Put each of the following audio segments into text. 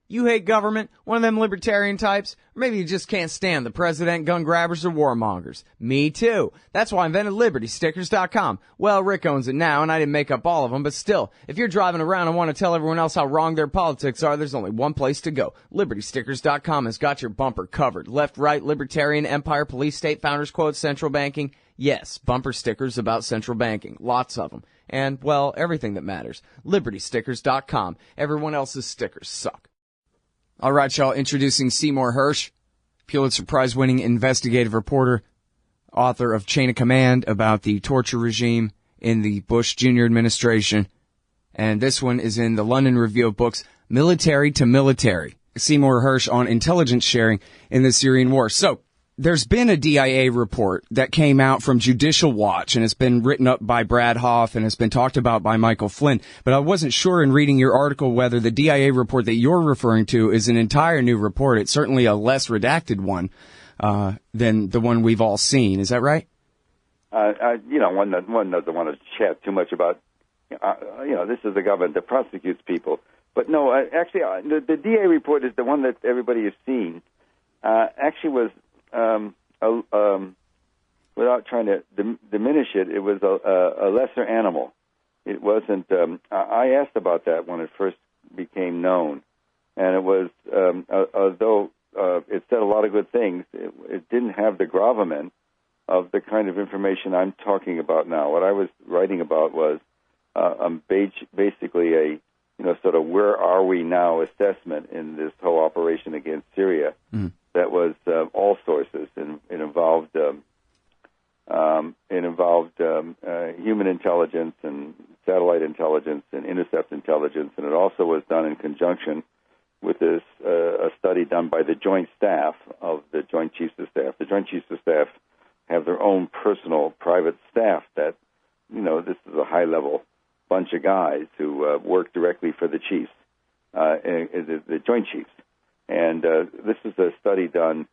You hate government, one of them libertarian types, or maybe you just can't stand the president, gun grabbers, or warmongers. Me too. That's why I invented LibertyStickers.com. Well, Rick owns it now, and I didn't make up all of them, but still, if you're driving around and want to tell everyone else how wrong their politics are, there's only one place to go. LibertyStickers.com has got your bumper covered. Left, right, libertarian, empire, police, state, founders quotes, central banking. Yes, bumper stickers about central banking. Lots of them. And, well, everything that matters. LibertyStickers.com. Everyone else's stickers suck. All right, y'all, introducing Seymour Hersh, Pulitzer Prize-winning investigative reporter, author of Chain of Command about the torture regime in the Bush Jr. administration. And this one is in the London Review of Books, Military to Military. Seymour Hersh on intelligence sharing in the Syrian war. So, there's been a DIA report that came out from Judicial Watch, and it's been written up by Brad Hoff, and it's been talked about by Michael Flynn. But I wasn't sure in reading your article whether the DIA report that you're referring to is an entire new report. It's certainly a less redacted one than the one we've all seen. Is that right? One doesn't want to chat too much about, this is the government that prosecutes people. But no, actually, the DIA report is the one that everybody has seen. Actually was... without trying to diminish it, it was a lesser animal. It wasn't. I asked about that when it first became known, and it was although it said a lot of good things, it didn't have the gravamen of the kind of information I'm talking about now. What I was writing about was basically a sort of where are we now assessment in this whole operation against Syria. Mm. That was all sources, and it involved human intelligence and satellite intelligence and intercept intelligence, and it also was done in conjunction with this a study done by the Joint Staff of the Joint Chiefs of Staff. The Joint Chiefs of Staff have their own personal private staff that, this is a high-level bunch of guys who work directly for the chiefs, the Joint Chiefs. And this is a study done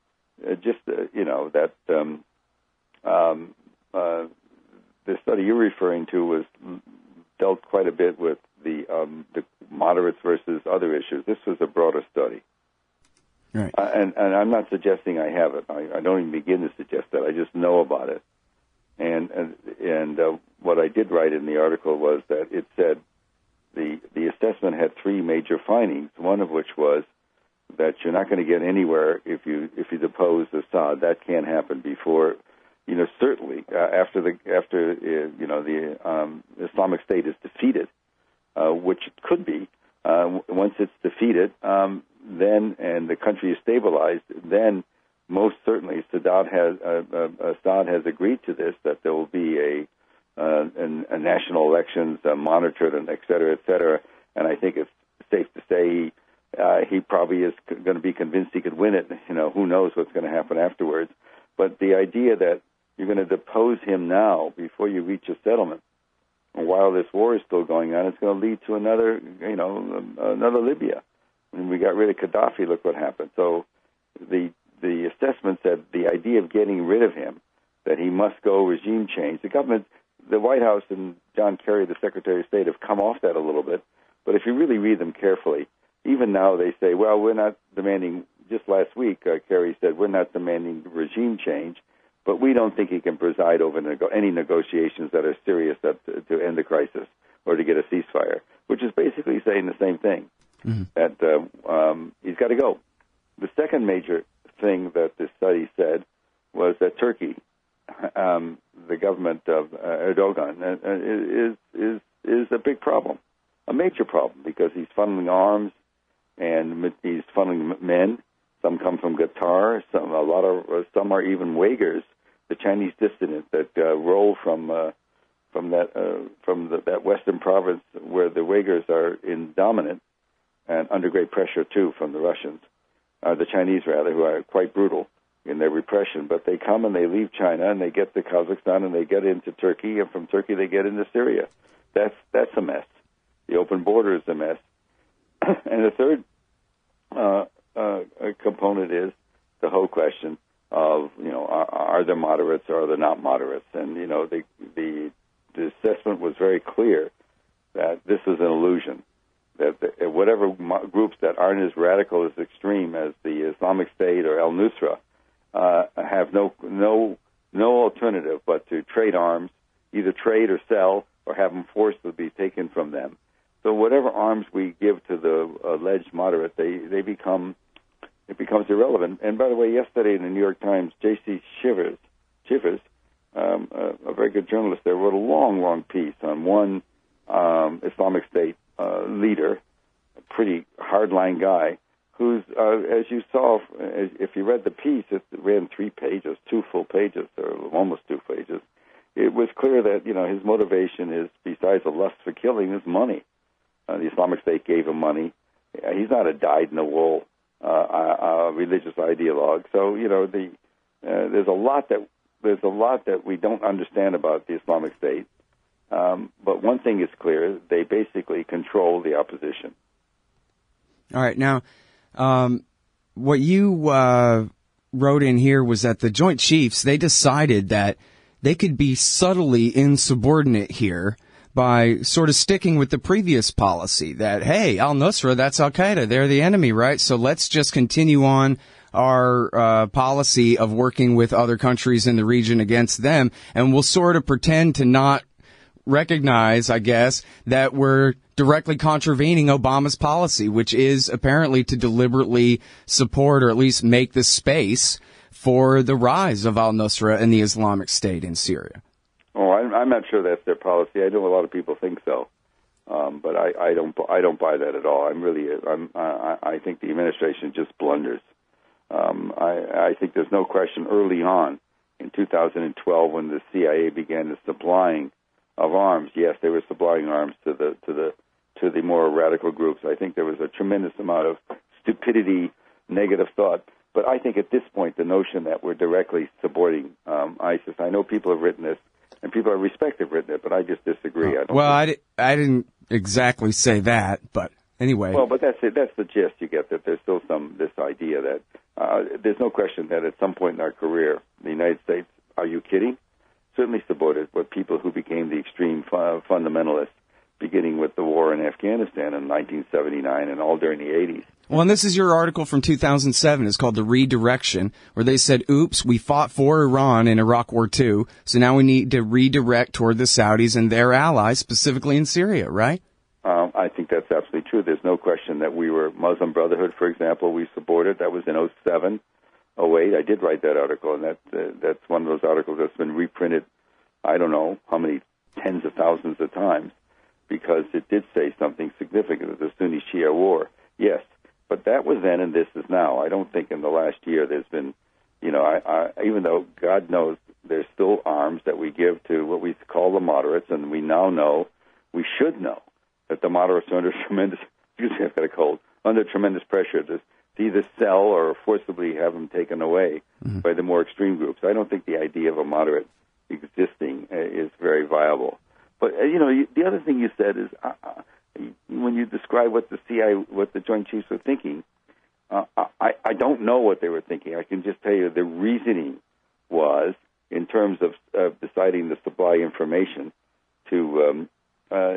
the study you're referring to was dealt quite a bit with the moderates versus other issues. This was a broader study. Right. And I'm not suggesting I have it. I don't even begin to suggest that. I just know about it. And what I did write in the article was that it said the assessment had three major findings, one of which was that you're not going to get anywhere if you depose Assad. That can't happen before, certainly after the Islamic State is defeated, which it could be. Once it's defeated, then and the country is stabilized, then most certainly Assad has agreed to this, that there will be a national elections monitored and et cetera, and I think it's safe to say he probably is going to be convinced he could win it. Who knows what's going to happen afterwards. But the idea that you're going to depose him now before you reach a settlement, and while this war is still going on, it's going to lead to another Libya. When we got rid of Gaddafi, look what happened. So the assessment said the idea of getting rid of him, that he must go regime change. The government, the White House and John Kerry, the Secretary of State, have come off that a little bit. But if you really read them carefully, even now they say, well, we're not demanding, just last week, Kerry said, we're not demanding regime change, but we don't think he can preside over any negotiations that are serious to end the crisis or to get a ceasefire, which is basically saying the same thing, that he's got to go. The second major thing that this study said was that Turkey, the government of Erdogan, is a big problem, a major problem, because he's funneling arms and he's funneling men. Some come from Qatar. Some are even Uyghurs, the Chinese dissident that roll from that western province where the Uyghurs are dominant and under great pressure too from the Russians, the Chinese rather, who are quite brutal in their repression. But they come and they leave China and they get to Kazakhstan and they get into Turkey, and from Turkey they get into Syria. That's a mess. The open border is a mess. And the third component is the whole question of, are there moderates or are there not moderates? And, the assessment was very clear that this is an illusion, that whatever groups that aren't as radical as extreme as the Islamic State or al-Nusra have no alternative but to trade arms, either trade or sell, or have them forced to be taken from them. So whatever arms we give to the alleged moderate, it becomes irrelevant. And by the way, yesterday in the New York Times, J.C. Shivers, a very good journalist there, wrote a long piece on one Islamic State leader, a pretty hardline guy, who's, as you saw, if you read the piece, it ran 3 pages, 2 full pages, or almost 2 pages. It was clear that, his motivation is, besides a lust for killing, is money. The Islamic State gave him money. He's not a dyed-in-the-wool religious ideologue. So, there's a lot that we don't understand about the Islamic State. But one thing is clear: they basically control the opposition. All right. Now, what you wrote in here was that the Joint Chiefs, they decided that they could be subtly insubordinate here by sort of sticking with the previous policy that, hey, al-Nusra, that's al-Qaeda, they're the enemy, right? So let's just continue on our policy of working with other countries in the region against them, and we'll sort of pretend to not recognize, I guess, that we're directly contravening Obama's policy, which is apparently to deliberately support or at least make the space for the rise of al-Nusra and the Islamic State in Syria. Oh, I'm not sure that's their policy. I know a lot of people think so, but I don't buy that at all. I think the administration just blunders. I think there's no question early on in 2012 when the CIA began the supplying of arms. Yes, they were supplying arms to the more radical groups. I think there was a tremendous amount of stupidity, negative thought. But I think at this point, the notion that we're directly supporting ISIS, I know people have written this, and people I respect have written it, but I just disagree. I didn't exactly say that, but anyway. Well, but that's it. That's the gist you get, that there's still this idea that there's no question that at some point in our career, the United States, are you kidding? Certainly supported with people who became the extreme fundamentalists, beginning with the war in Afghanistan in 1979 and all during the 80s. Well, and this is your article from 2007. It's called The Redirection, where they said, oops, we fought for Iran in Iraq War II, so now we need to redirect toward the Saudis and their allies, specifically in Syria, right? I think that's absolutely true. There's no question that we were Muslim Brotherhood, for example, we supported. That was in 07, 08. I did write that article, and that's one of those articles that's been reprinted, I don't know how many tens of thousands of times, because it did say something significant of the Sunni-Shia war. Yes, but that was then and this is now. I don't think in the last year there's been, even though God knows there's still arms that we give to what we call the moderates, and we now know, we should know, that the moderates are under tremendous, I've got a cold, under tremendous pressure to either sell or forcibly have them taken away by the more extreme groups. I don't think the idea of a moderate existing is very viable. But, the other thing you said is when you describe what the CIA, what the Joint Chiefs were thinking, I don't know what they were thinking. I can just tell you the reasoning was, in terms of deciding to supply information to,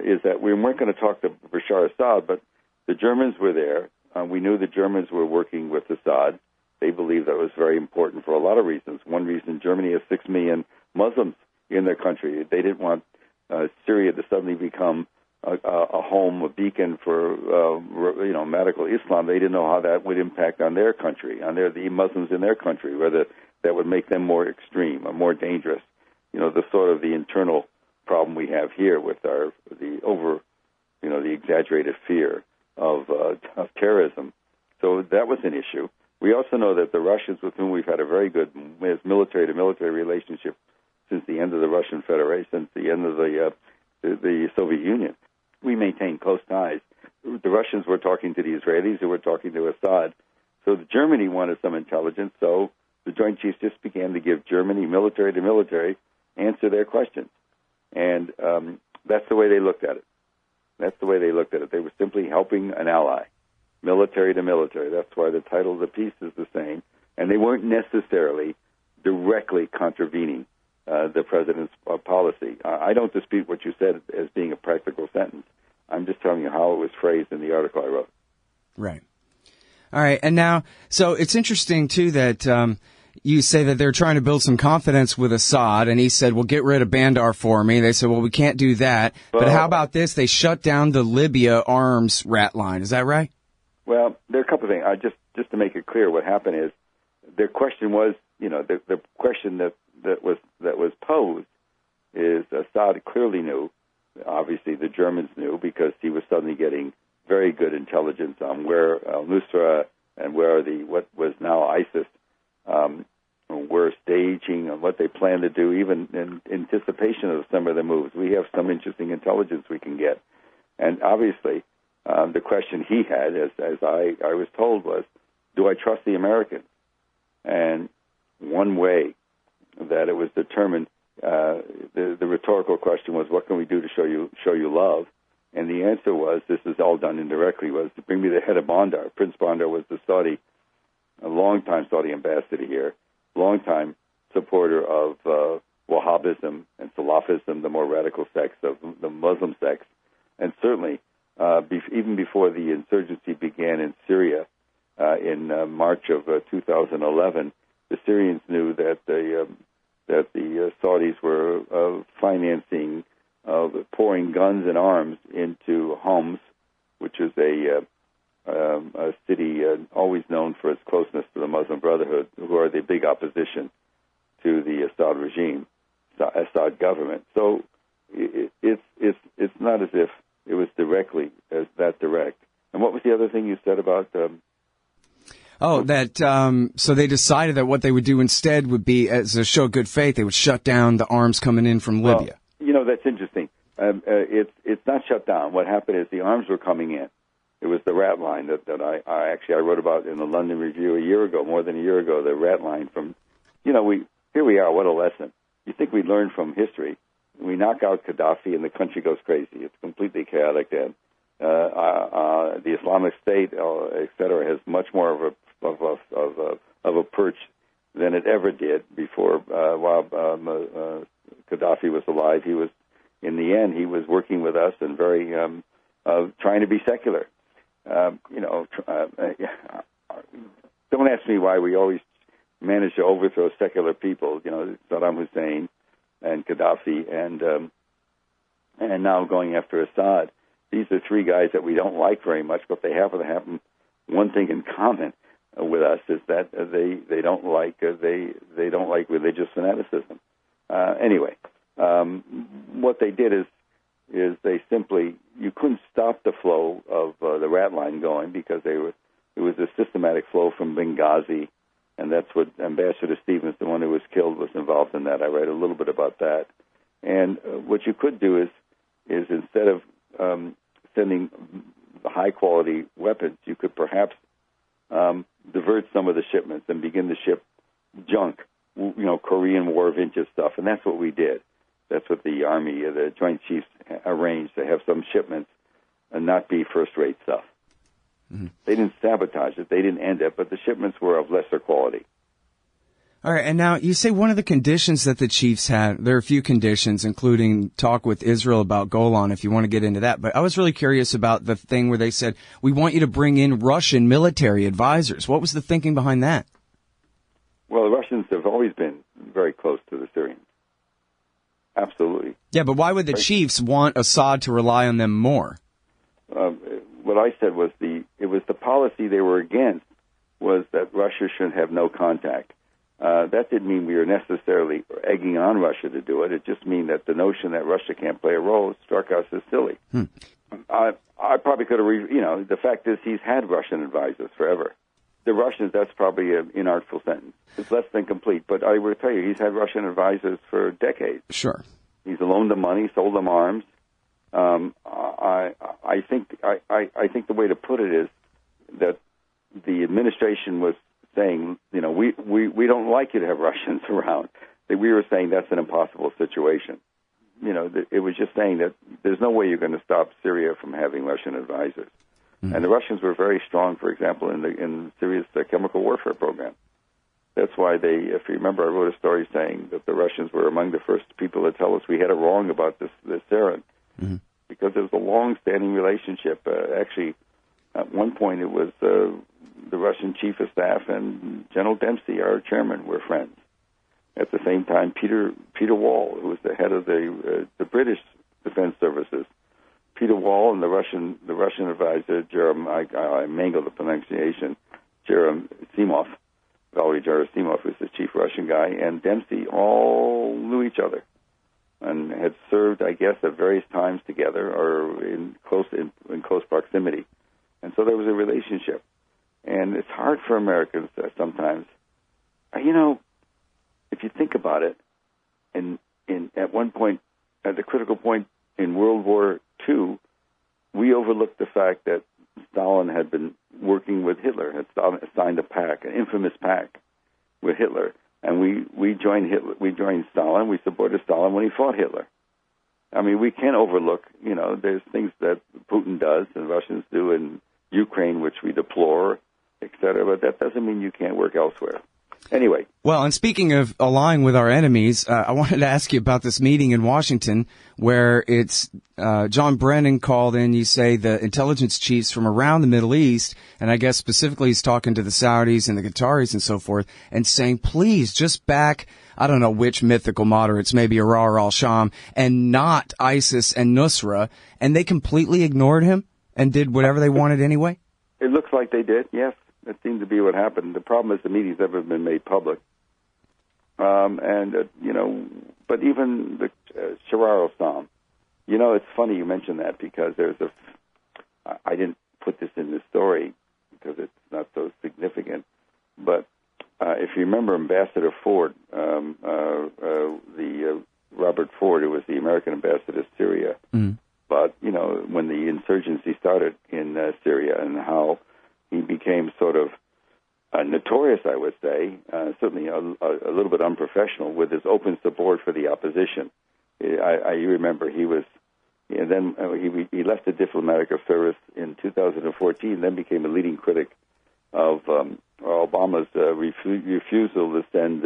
is that we weren't going to talk to Bashar Assad, but the Germans were there. We knew the Germans were working with Assad. They believed that was very important for a lot of reasons. One reason, Germany has 6 million Muslims in their country. They didn't want Syria to suddenly become a home, a beacon for radical Islam. They didn't know how that would impact on their country, on the Muslims in their country, whether that would make them more extreme or more dangerous. The sort of the internal problem we have here with the exaggerated fear of terrorism. So that was an issue. We also know that the Russians, with whom we've had a very good military-to-military relationship since the end of the Russian Federation, since the end of the Soviet Union, we maintain close ties. The Russians were talking to the Israelis, who were talking to Assad. So Germany wanted some intelligence, so the Joint Chiefs just began to give Germany, military-to-military, answer their questions. And that's the way they looked at it. They were simply helping an ally, military to military. That's why the title of the piece is the same. And they weren't necessarily directly contravening the president's policy. I don't dispute what you said as being a practical sentence. I'm just telling you how it was phrased in the article I wrote. Right. All right. And now, so it's interesting, too, that you say that they're trying to build some confidence with Assad, and he said, well, get rid of Bandar for me. They said, well, we can't do that. But how about this? They shut down the Libya arms rat line. Is that right? Well, there are a couple of things. Just to make it clear, what happened is their question was, the question that was posed is Assad clearly knew, obviously the Germans knew, because he was suddenly getting very good intelligence on where al-Nusra and where what was now ISIS were staging and what they plan to do, even in anticipation of some of the moves. We have some interesting intelligence we can get. And obviously, the question he had, as I was told, was, do I trust the Americans? And one way that it was determined, the rhetorical question was, what can we do to show you love? And the answer was, this is all done indirectly, was to bring me the head of Bandar. Prince Bandar was a long-time Saudi ambassador here, long-time supporter of Wahhabism and Salafism, the more radical sects of the Muslim sects. And certainly, even before the insurgency began in Syria in March of 2011, the Syrians knew that the Saudis were financing, pouring guns and arms into Homs, which is a city always known for its closeness to the Muslim Brotherhood, who are the big opposition to the Assad regime, Assad government. So it's not as if it was directly that direct. And what was the other thing you said about? So they decided that what they would do instead would be, as a show of good faith, they would shut down the arms coming in from Libya. Well, that's interesting. It's not shut down. What happened is the arms were coming in. It was the rat line that I wrote about in the London Review more than a year ago, the rat line from, here we are, what a lesson. You think we learned from history. We knock out Gaddafi and the country goes crazy. It's completely chaotic then. The Islamic State, et cetera, has much more of a perch than it ever did before. While Gaddafi was alive, in the end, he was working with us and very trying to be secular. Don't ask me why we always manage to overthrow secular people. Saddam Hussein and Gaddafi and now going after Assad. These are three guys that we don't like very much, but they happen to have one thing in common with us, is that they don't like religious fanaticism. Anyway, what they did is they simply, you couldn't stop the flow of the rat line going, because it was a systematic flow from Benghazi, and that's what Ambassador Stevens, the one who was killed, was involved in that. I write a little bit about that. And what you could do is instead of sending high-quality weapons, you could perhaps divert some of the shipments and begin to ship junk, Korean War vintage stuff, and that's what we did. That's what the Army, the Joint Chiefs arranged, to have some shipments and not be first-rate stuff. Mm-hmm. They didn't sabotage it. They didn't end it, but the shipments were of lesser quality. All right, and now you say one of the conditions that the chiefs had, there are a few conditions, including talk with Israel about Golan, if you want to get into that. But I was really curious about the thing where they said, we want you to bring in Russian military advisors. What was the thinking behind that? Well, the Russians have always been very close to the Syrians. Absolutely. Yeah, but why would the chiefs want Assad to rely on them more? What I said was it was the policy they were against, was that Russia should have no contact. That didn't mean we were necessarily egging on Russia to do it. It just meant that the notion that Russia can't play a role struck us as silly. I probably could have, the fact is he's had Russian advisors forever. The Russians, that's probably an inartful sentence. It's less than complete. But I will tell you, he's had Russian advisors for decades. Sure. He's loaned them money, sold them arms. I think the way to put it is that the administration was saying, we don't like you to have Russians around. That we were saying that's an impossible situation. It was just saying that there's no way you're going to stop Syria from having Russian advisors. Mm-hmm. And the Russians were very strong, for example, in Syria's chemical warfare program. That's why if you remember, I wrote a story saying that the Russians were among the first people to tell us we had it wrong about this sarin. Mm-hmm. because there was a long-standing relationship. Actually, at one point it was the Russian chief of staff and General Dempsey, our chairman, were friends. At the same time, Peter Wall, who was the head of the British Defense Services, Peter Wall and the Russian advisor, I mangled the pronunciation, Gerasimov, Valery Gerasimov, who's the chief Russian guy, and Dempsey all knew each other and had served, I guess, at various times together or in close proximity. And so there was a relationship. And it's hard for Americans sometimes. If you think about it, at one point, at the critical point in World War II, we overlooked the fact that Stalin had been working with Hitler, had signed a pact, an infamous pact with Hitler, and we joined Hitler. We joined Stalin. We supported Stalin when he fought Hitler. I mean, we can't overlook. There's things that Putin does and Russians do in Ukraine, which we deplore, etc. But that doesn't mean you can't work elsewhere. Anyway. Well, and speaking of allying with our enemies, I wanted to ask you about this meeting in Washington where it's John Brennan called in, you say, the intelligence chiefs from around the Middle East, and I guess specifically he's talking to the Saudis and the Qataris and so forth, and saying, please just back, I don't know which mythical moderates, maybe Arar al-Sham, and not ISIS and Nusra, and they completely ignored him and did whatever they wanted anyway? It looks like they did, yes. That seemed to be what happened. The problem is the meeting's never been made public. But even the Sharar al-Sam, it's funny you mention that because I didn't put this in the story because it's not so significant, but if you remember Ambassador Ford, Robert Ford, who was the American ambassador to Syria, but, when the insurgency started in Syria and how he became sort of notorious, I would say, certainly a little bit unprofessional with his open support for the opposition. I remember he was, and then he left the diplomatic service in 2014, then became a leading critic of Obama's refusal to send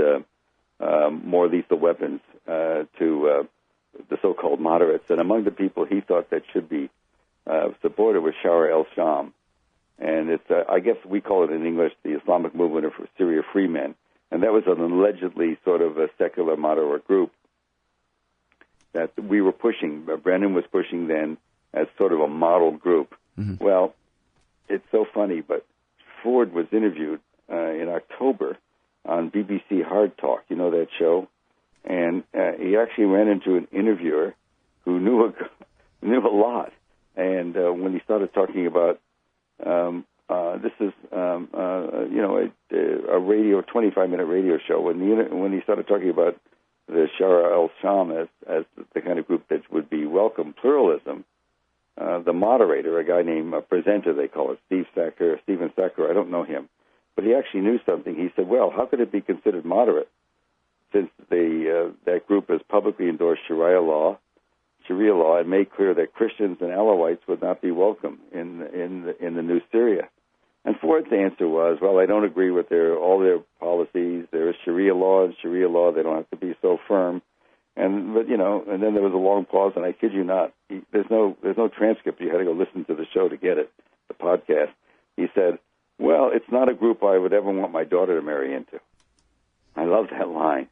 more lethal weapons to the so-called moderates. And among the people he thought that should be supported was Sharar al-Sham. And it's, I guess we call it in English, the Islamic Movement of Syria Free Men. And that was an allegedly sort of a secular moderate group that we were pushing, Brennan was pushing then as sort of a model group. Mm-hmm. Well, it's so funny, but Ford was interviewed in October on BBC Hard Talk, that show? And he actually ran into an interviewer who knew a lot. And when he started talking about this is a 25-minute radio show. When he started talking about the Sharar al-Sham as the kind of group that would be welcome pluralism, the moderator, a guy named presenter, they call it, Stephen Sacker, I don't know him, but he actually knew something. He said, well, how could it be considered moderate since that group has publicly endorsed Sharia law, and made clear that Christians and Alawites would not be welcome in the new Syria? And Ford's answer was, well, I don't agree with all their policies. There is Sharia law, and Sharia law, they don't have to be so firm. And then there was a long pause, and I kid you not, there's no transcript. You had to go listen to the show to get it, the podcast. He said, well, it's not a group I would ever want my daughter to marry into. I love that line.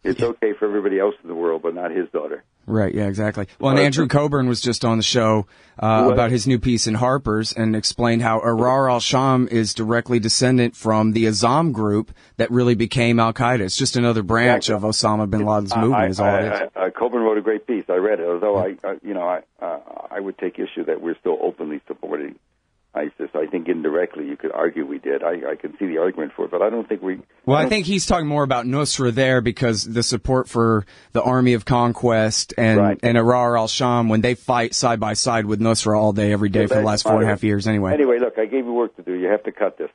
It's okay for everybody else in the world, but not his daughter. Right, yeah, exactly. Well, and Andrew Coburn was just on the show about his new piece in Harper's and explained how Arar al-Sham is directly descendant from the Azam group that really became al-Qaeda. It's just another branch of Osama bin Laden's movement is all it is. Coburn wrote a great piece. I read it, although I would take issue that we're still openly supporting ISIS. I think indirectly you could argue we did. I can see the argument for it, but I don't think we... Well, I think he's talking more about Nusra there because the support for the Army of Conquest and Arar al-Sham when they fight side by side with Nusra all day, every day for the last 4.5 years anyway. Anyway, look, I gave you work to do. You have to cut this.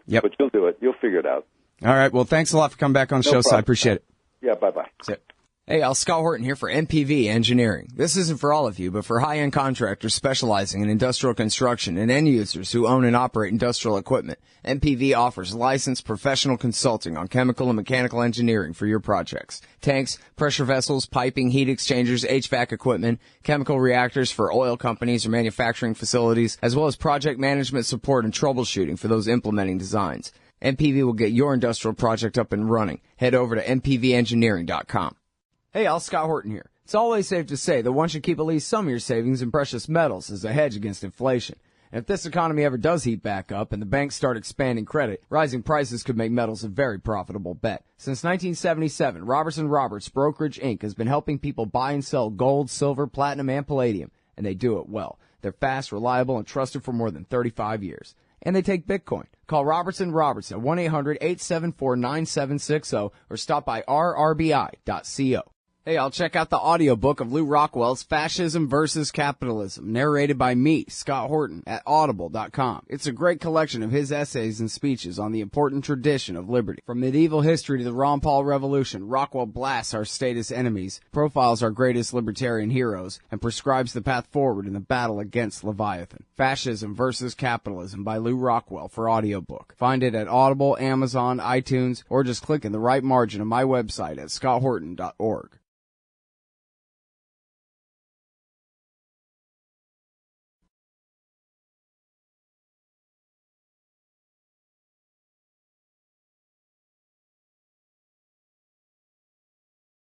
Yep. But you'll do it. You'll figure it out. All right. Well, thanks a lot for coming back on the show, Si. I appreciate it. Yeah, bye-bye. That's it. Hey, Scott Horton here for MPV Engineering. This isn't for all of you, but for high-end contractors specializing in industrial construction and end users who own and operate industrial equipment, MPV offers licensed professional consulting on chemical and mechanical engineering for your projects. Tanks, pressure vessels, piping, heat exchangers, HVAC equipment, chemical reactors for oil companies or manufacturing facilities, as well as project management support and troubleshooting for those implementing designs. MPV will get your industrial project up and running. Head over to mpvengineering.com. Hey, Scott Horton here. It's always safe to say that one should keep at least some of your savings in precious metals as a hedge against inflation. And if this economy ever does heat back up and the banks start expanding credit, rising prices could make metals a very profitable bet. Since 1977, Robertson Roberts Brokerage Inc. has been helping people buy and sell gold, silver, platinum, and palladium, and they do it well. They're fast, reliable, and trusted for more than 35 years. And they take Bitcoin. Call Robertson Roberts at 1-800-874-9760 or stop by rrbi.co. Hey, I'll check out the audiobook of Lou Rockwell's Fascism versus Capitalism, narrated by me, Scott Horton, at audible.com. It's a great collection of his essays and speeches on the important tradition of liberty. From medieval history to the Ron Paul Revolution, Rockwell blasts our statist enemies, profiles our greatest libertarian heroes, and prescribes the path forward in the battle against Leviathan. Fascism versus Capitalism by Lou Rockwell for audiobook. Find it at Audible, Amazon, iTunes, or just click in the right margin of my website at scotthorton.org.